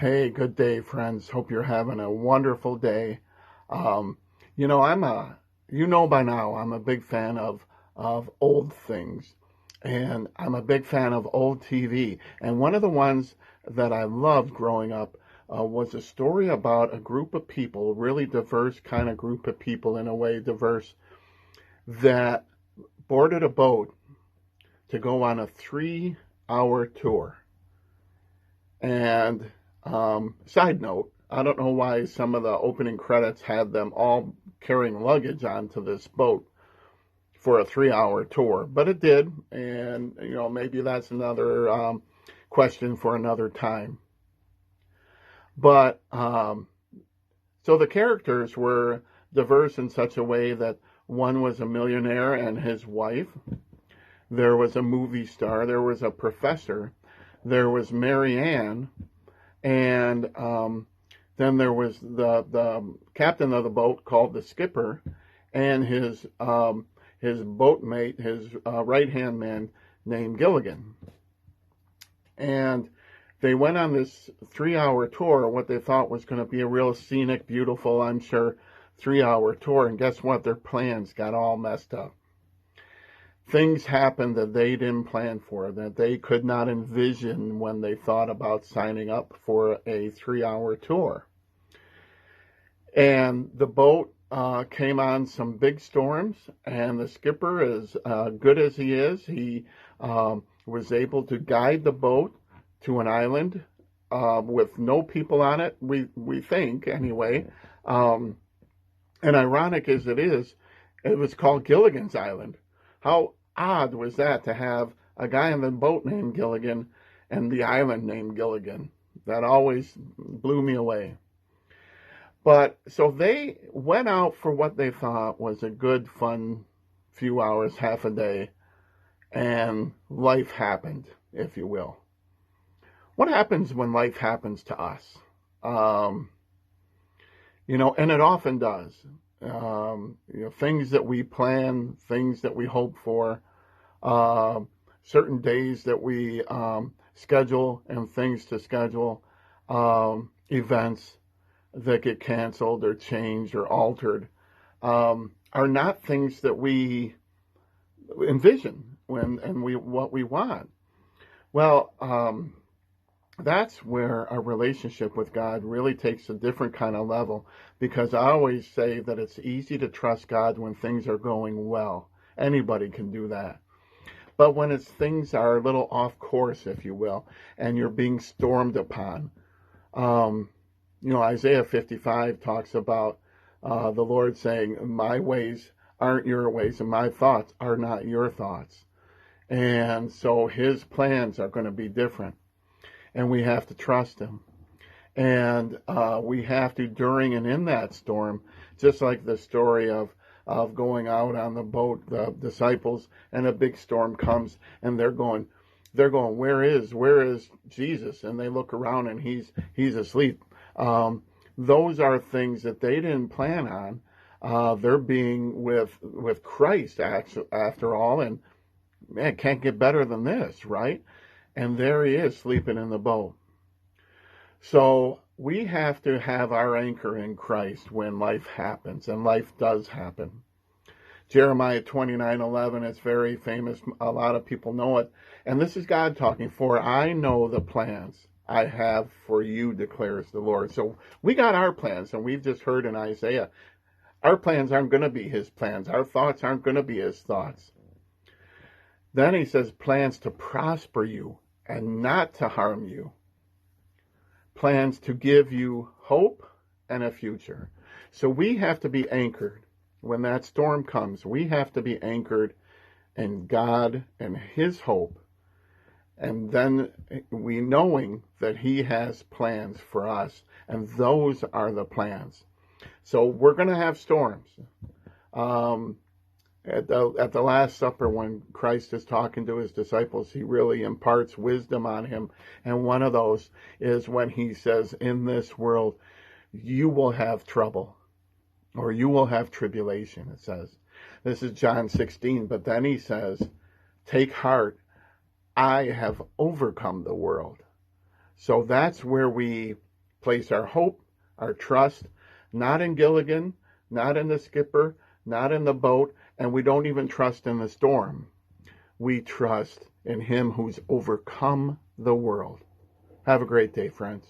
Hey, good day, friends. Hope you're having a wonderful day. Um, you know, I'm a, you know by now, I'm a big fan of old things, and I'm a big fan of old TV. And one of the ones that I loved growing up was a story about a group of people, really diverse kind of group of people in a way, diverse, that boarded a boat to go on a 3 hour tour. And side note, I don't know why some of the opening credits had them all carrying luggage onto this boat for a 3 hour tour, but it did. And, maybe that's another question for another time. But so the characters were diverse in such a way that one was a millionaire and his wife. There was a movie star. There was a professor. There was Mary Ann, and then there was the captain of the boat called the skipper, and his boatmate, his right hand man named Gilligan, and they went on this 3 hour tour. What they thought was going to be a real scenic, beautiful, I'm sure, 3 hour tour, and guess what? Their plans got all messed up. Things happened that they didn't plan for, that they could not envision when they thought about signing up for a 3 hour tour. And the boat came on some big storms, and the skipper, as good as he is, he was able to guide the boat to an island with no people on it, we think, anyway. And ironic as it is, it was called Gilligan's Island. How odd was that to have a guy on the boat named Gilligan and the island named Gilligan? That always blew me away. But so they went out for what they thought was a good, fun few hours, half a day, and life happened, if you will. What happens when life happens to us? And it often does. Things that we plan, things that we hope for, certain days that we schedule and things to schedule, events that get canceled or changed or altered, are not things that we envision what we want. Well, that's where a relationship with God really takes a different kind of level, because I always say that it's easy to trust God when things are going well. Anybody can do that. But when things are a little off course, if you will, and you're being stormed upon, Isaiah 55 talks about the Lord saying, my ways aren't your ways and my thoughts are not your thoughts. And so his plans are going to be different. And we have to trust him. And we have to, during and in that storm, just like the story of going out on the boat, the disciples, and a big storm comes, and they're going, where is Jesus? And they look around, and he's asleep. Those are things that they didn't plan on. They're being with Christ, after all, and man, can't get better than this, right? And there he is sleeping in the boat. So we have to have our anchor in Christ when life happens, and life does happen. Jeremiah 29:11, it's very famous. A lot of people know it. And this is God talking. For I know the plans I have for you, declares the Lord. So we got our plans, and we've just heard in Isaiah, our plans aren't going to be his plans. Our thoughts aren't going to be his thoughts. Then he says plans to prosper you and not to harm you. Plans to give you hope and a future. So we have to be anchored. When that storm comes, we have to be anchored in God and his hope. And then we knowing that he has plans for us. And those are the plans. So we're going to have storms. At the Last Supper, when Christ is talking to his disciples, he really imparts wisdom on him. And one of those is when he says, in this world, you will have trouble, or you will have tribulation, it says. This is John 16. But then he says, take heart, I have overcome the world. So that's where we place our hope, our trust, not in Gilligan, not in the skipper, not in the boat, and we don't even trust in the storm. We trust in him who's overcome the world. Have a great day, friends.